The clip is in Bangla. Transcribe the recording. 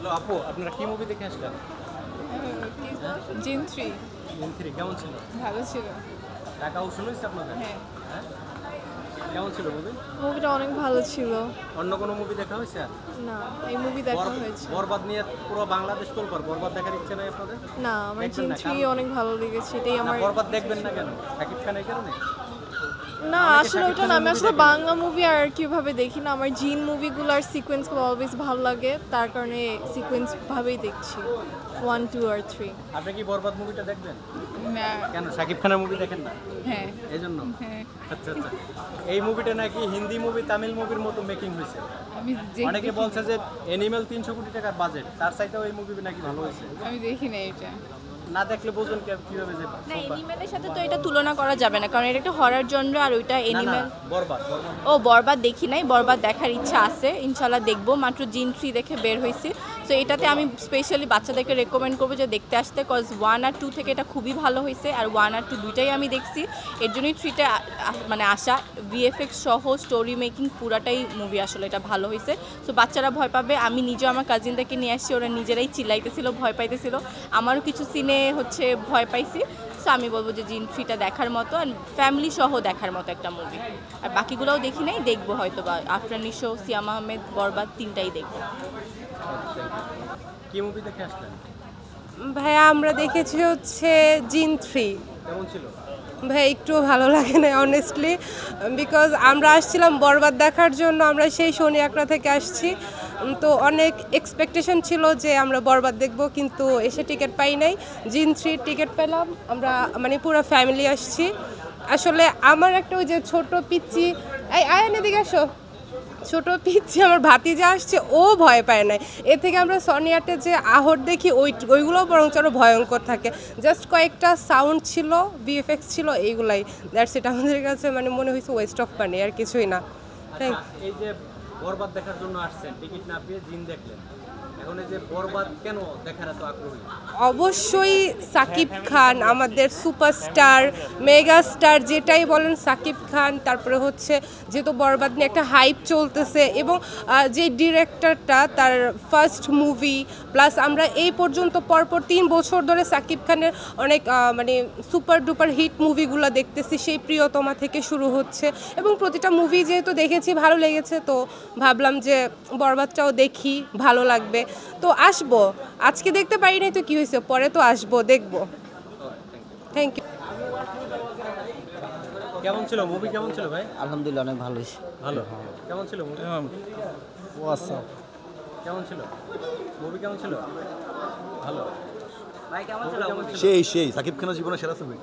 হ্যালো আপু, আপনারা কি মুভি দেখে আসলেন? জিন 3 জিন 3 কেমন ছিল? ভালো ছিল। টাকা উসুল হয়েছে আপনাদের? হ্যাঁ, হ্যাঁ, কেমন ছিল মুভি? মুভিটা অনেক ভালো ছিল। অন্য কোনো মুভি দেখা হয়েছে আর? না, এই মুভি দেখা হয়েছে। বরবাদ নিয়ে পুরো বাংলাদেশ তোলপার, বরবাদ দেখার ইচ্ছে নাই আপনাদের? না, আমার দেখবেন জিন না, 3 অনেক ভালো লেগেছে, এটাই না, আমার। বরবাদ দেখবেন না কেন? শাকিব খান এই কারণে? না, অনেকে আসলে শাকিব ওটা না, খানের আমি movie আসলে দেখে না। বাংলা মুভি আর কিভাবে দেখি না, আমার জিন মুভিগুলোর সিকোয়েন্সগুলো অলওয়েজ ভালো লাগে, তার কারণে সিকোয়েন্স ভাবেই দেখছি 1 2 আর 3। আপনি কি বরবাদ মুভিটা দেখবেন? না, কেন শাকিব খানের মুভি দেখেন না? হ্যাঁ এই জন্য? হ্যাঁ, আচ্ছা আচ্ছা। এই মুভিটা নাকি হিন্দি মুভি তামিল মুভির মতো মেকিং হয়েছে। আমি অনেকে বলছে যে অ্যানিমেল 300 কোটি টাকার বাজেট, তার চাইতেও এই মুভি নাকি ভালো হয়েছে। আমি দেখি না এটা। না দেখলে বুঝুন কিভাবে যে না, অ্যানিমেলের সাথে তো এটা তুলনা করা যাবে না, কারণ এটা একটা হরর জনরা আর ওইটা অ্যানিমেল। বরবাদ ও বরবাদ দেখি নাই, বরবাদ দেখার ইচ্ছা আছে, ইনশাল্লাহ দেখবো। মাত্র জিন 3 দেখে বের হয়েছি। সো এটাতে আমি স্পেশালি বাচ্চাদেরকে রেকমেন্ড করবো যে দেখতে আসতে, কজ 1 আর 2 থেকে এটা খুবই ভালো হয়েছে, আর 1 আর 2 দুইটাই আমি দেখছি। এর জন্যই 3টা মানে আসা। ভিএফএক্স সহ স্টোরি মেকিং পুরাটাই মুভি আসলে এটা ভালো হয়েছে। সো বাচ্চারা ভয় পাবে। আমি নিজেও আমার কাজিনদেরকে নিয়ে আসছি, ওরা নিজেরাই চিল্লাইতেছিল, ভয় পাইতেছিল। আমারও কিছু সিনে হচ্ছে ভয় পাইছি। সো আমি বলবো যে জিন 3টা দেখার মতো, আর ফ্যামিলি সহ দেখার মতো একটা মুভি। আর বাকিগুলোও দেখি নাই, দেখবো হয়তো বা আফরানি শো, সিয়াম আহমেদ, বরবাদ, 3টাই দেখবো। কি মুভি দেখে আসলেন? ভাইয়া আমরা দেখেছি হচ্ছে জিন 3। কেমন ছিল? ভাই একটু ভালো লাগে না অনেস্টলি, বিকজ আমরা আসছিলাম বরবাদ দেখার জন্য, আমরা সেই শনি আকড়া থেকে আসছি, তো অনেক এক্সপেকটেশন ছিল যে আমরা বরবাদ দেখব, কিন্তু এসে টিকিট পাই নাই। জিন 3 টিকিট পেলাম, আমরা মানে পুরো ফ্যামিলি আসছি। আসলে আমার একটা ওই যে ছোট পিচ্চি, এই আয়ন এদিকে আসো, ছোট পিচ্ছি আমার ভাতিজা আসছে, ও ভয় পায় নাই। এর থেকে আমরা সনিয়াতে যে আহট দেখি ওইগুলো বরং আরও ভয়ঙ্কর থাকে। জাস্ট কয়েকটা সাউন্ড ছিল, ভিএফএক্স ছিল, এইগুলাই। That's it. আমাদের কাছে মানে মনে হয়েছে ওয়েস্ট অফ মানি, আর কিছুই না। থ্যাংক এই যে বরবাদ দেখার জন্য আসছেন, টিকিট না পেয়ে জিন দেখলেন, এখন এই যে বরবাদ কেন দেখার এত আগ্রহী? অবশ্যই সাকিব খান আমাদের সুপারস্টার, মেগা স্টার, যেটাই বলেন সাকিব খান। তারপরে হচ্ছে যেহেতু বরবাদ নিয়ে একটা হাইপ চলতেছে, এবং যে ডিরেক্টরটা তার ফার্স্ট মুভি, প্লাস আমরা এই পর্যন্ত পরপর 3 বছর ধরে সাকিব খানের অনেক মানে সুপার ডুপার হিট মুভিগুলো দেখতেছি, সেই প্রিয়তমা থেকে শুরু হচ্ছে, এবং প্রতিটা মুভি যেহেতু দেখেছি ভালো লেগেছে, তো ভাবলাম যে বরবাদটাও দেখি, ভালো লাগবে। তো আসবো, আজকে দেখতে পারি নাই তো কি হয়েছে, পরে তো আসবো, দেখবো। Thank you. কেমন ছিল মুভি? কেমন ছিল ভাই? আলহামদুলিল্লাহ অনেক ভালো হয়েছে। ভালো। কেমন ছিল মুভি? আচ্ছা, কেমন ছিল মুভি? কেমন ছিল? ভালো। ভাই কেমন ছিল? সেই সাকিব খানের জীবনের সেরা ছবি।